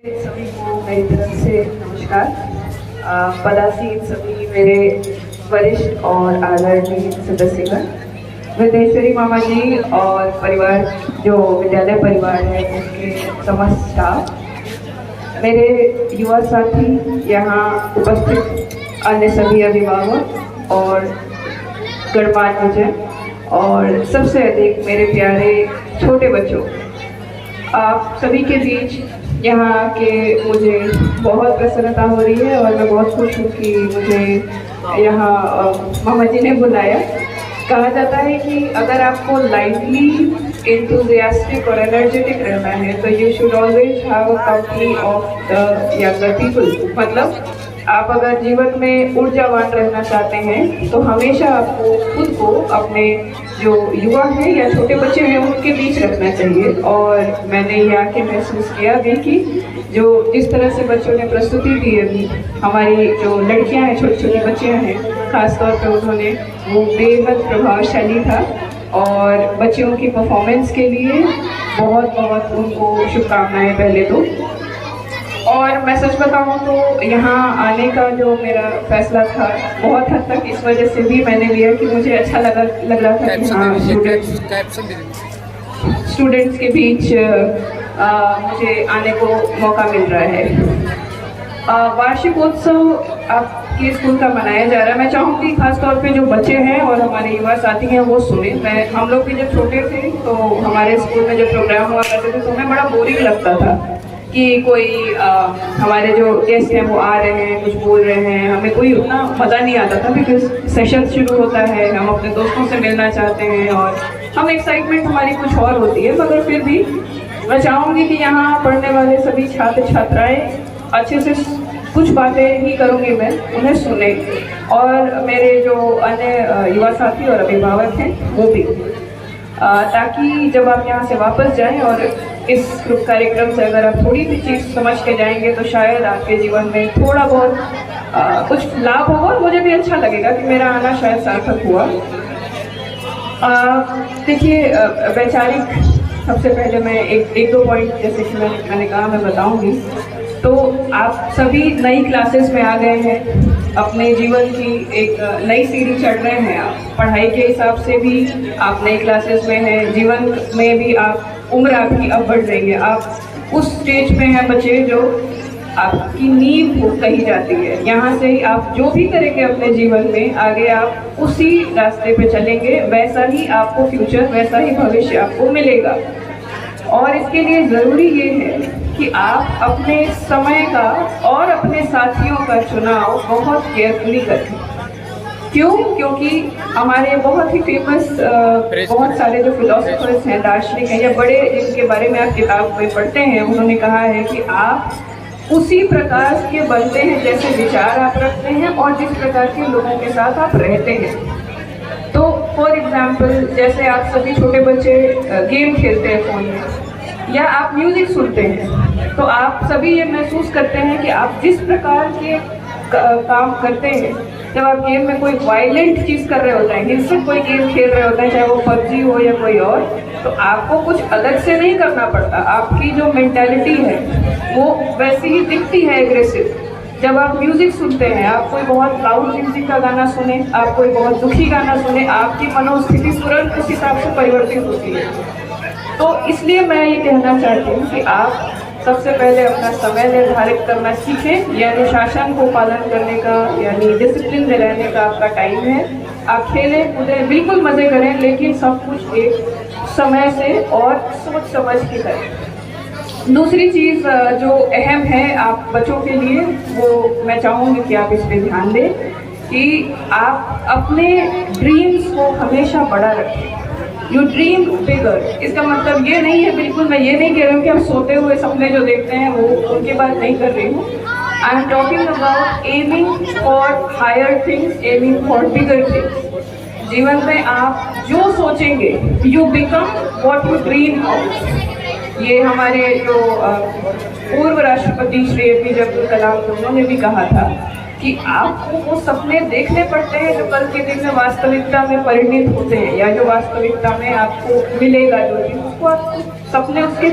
सभी को मेरी तरफ से नमस्कार। पदासीन सभी मेरे वरिष्ठ और आदरणीय सदस्यगण, विदेश्वरी मामा जी और परिवार जो विद्यालय परिवार है उसके समस्त स्टाफ, मेरे युवा साथी, यहाँ उपस्थित अन्य सभी अभिभावक और गणमान्यजन और सबसे अधिक मेरे प्यारे छोटे बच्चों, आप सभी के बीच यहाँ के मुझे बहुत प्रसन्नता हो रही है और मैं बहुत खुश हूँ कि मुझे यहाँ मामा जी ने बुलाया। कहा जाता है कि अगर आपको लाइवली, एंथुजियास्टिक और एनर्जेटिक रहना है तो you should always have a company of the younger people. मतलब आप अगर जीवन में ऊर्जावान रहना चाहते हैं तो हमेशा आपको खुद को अपने जो युवा हैं या छोटे बच्चे हैं उनके बीच रखना चाहिए। और मैंने ये आके महसूस किया भी कि जो जिस तरह से बच्चों ने प्रस्तुति दी अभी, हमारी जो लड़कियां हैं, छोटी छोटी बच्चियां हैं, खासतौर पर उन्होंने वो बेहद प्रभावशाली था। और बच्चियों की परफॉर्मेंस के लिए बहुत बहुत उनको शुभकामनाएं पहले तो। और मैं सच बताऊं तो यहाँ आने का जो मेरा फैसला था बहुत हद तक इस वजह से भी मैंने लिया कि मुझे अच्छा लग रहा था कि हाँ स्टूडेंट्स के बीच मुझे आने को मौका मिल रहा है। वार्षिकोत्सव आपके स्कूल का मनाया जा रहा है। मैं चाहूँगी खासतौर पे जो बच्चे हैं और हमारे युवा साथी हैं वो सुने। हम लोग भी जब छोटे थे तो हमारे स्कूल में जब प्रोग्राम हुआ करते थे तो हमें बड़ा बोरिंग लगता था कि कोई हमारे जो गेस्ट हैं वो आ रहे हैं, कुछ बोल रहे हैं, हमें कोई उतना मज़ा नहीं आता था बिकॉज सेशन शुरू होता है, हम अपने दोस्तों से मिलना चाहते हैं और हम एक्साइटमेंट हमारी कुछ और होती है। मगर फिर भी मैं चाहूँगी कि यहाँ पढ़ने वाले सभी छात्र छात्राएँ अच्छे से कुछ बातें ही करूँगी मैं, उन्हें सुने और मेरे जो अन्य युवा साथी और अभिभावक हैं वो भी, ताकि जब आप यहाँ से वापस जाएं और इस ग्रुप कार्यक्रम से अगर आप थोड़ी भी चीज़ समझ के जाएंगे तो शायद आपके जीवन में थोड़ा बहुत कुछ लाभ होगा और मुझे भी अच्छा लगेगा कि मेरा आना शायद सार्थक हुआ। देखिए, वैचारिक सबसे पहले मैं एक दो पॉइंट जैसे कि मैंने कहा मैं बताऊंगी। तो आप सभी नई क्लासेस में आ गए हैं, अपने जीवन की एक नई सीढ़ी चढ़ रहे हैं। आप पढ़ाई के हिसाब से भी आप नई क्लासेस में हैं, जीवन में भी आप उम्र आपकी अब बढ़ रही है। आप उस स्टेज पे हैं बच्चे जो आपकी नींव कही जाती है। यहाँ से ही आप जो भी करेंगे अपने जीवन में आगे आप उसी रास्ते पे चलेंगे, वैसा ही आपको फ्यूचर, वैसा ही भविष्य आपको मिलेगा। और इसके लिए ज़रूरी ये है कि आप अपने समय का और अपने साथियों का चुनाव बहुत केयरफुली करें। क्यों? क्योंकि हमारे बहुत ही फेमस बहुत सारे जो फिलोसोफर्स हैं, दार्शनिक हैं या बड़े जिनके बारे में आप किताब में पढ़ते हैं, उन्होंने कहा है कि आप उसी प्रकार के बनते हैं जैसे विचार आप रखते हैं और जिस प्रकार के लोगों के साथ आप रहते हैं। तो फॉर एग्जाम्पल, जैसे आप सभी छोटे बच्चे गेम खेलते हैं फ़ोन में या आप म्यूज़िक सुनते हैं, तो आप सभी ये महसूस करते हैं कि आप जिस प्रकार के काम करते हैं, जब आप गेम में कोई वायलेंट चीज़ कर रहे होते हैं, हिंसक कोई गेम खेल रहे होते हैं, चाहे वो पबजी हो या कोई और, तो आपको कुछ अलग से नहीं करना पड़ता। आपकी जो मेंटालिटी है वो वैसी ही दिखती है, एग्रेसिव। जब आप म्यूज़िक सुनते हैं, आप कोई बहुत लाउड म्यूज़िक का गाना सुने, आप कोई बहुत दुखी गाना सुने, आपकी मनोस्थिति तुरंत उस हिसाब से परिवर्तित होती है। तो इसलिए मैं ये कहना चाहती हूँ कि आप सबसे पहले अपना समय निर्धारित करना सीखें, यानी शासन को पालन करने का, यानी डिसिप्लिन में रहने का आपका टाइम है। आप खेलें कूदें, बिल्कुल मज़े करें, लेकिन सब कुछ एक समय से और सोच समझ के करें। दूसरी चीज़ जो अहम है आप बच्चों के लिए, वो मैं चाहूँगी कि आप इस पर ध्यान दें कि आप अपने ड्रीम्स को हमेशा बड़ा रखें। यू ड्रीम बिगर। इसका मतलब ये नहीं है, बिल्कुल मैं ये नहीं कह रही हूँ कि आप सोते हुए सपने जो देखते हैं वो उनकी बात नहीं कर रही हूँ। I am talking about aiming for higher things, aiming for bigger things. जीवन में आप जो सोचेंगे, you become what you dream of. ये हमारे जो पूर्व राष्ट्रपति श्री APJ अब्दुल कलाम, उन्होंने भी कहा था कि आपको वो सपने देखने पड़ते हैं जो कल के दिन में वास्तविकता में परिणित होते हैं, या जो वास्तविकता में आपको मिलेगा जो चीज़, उसको आप सपने उसके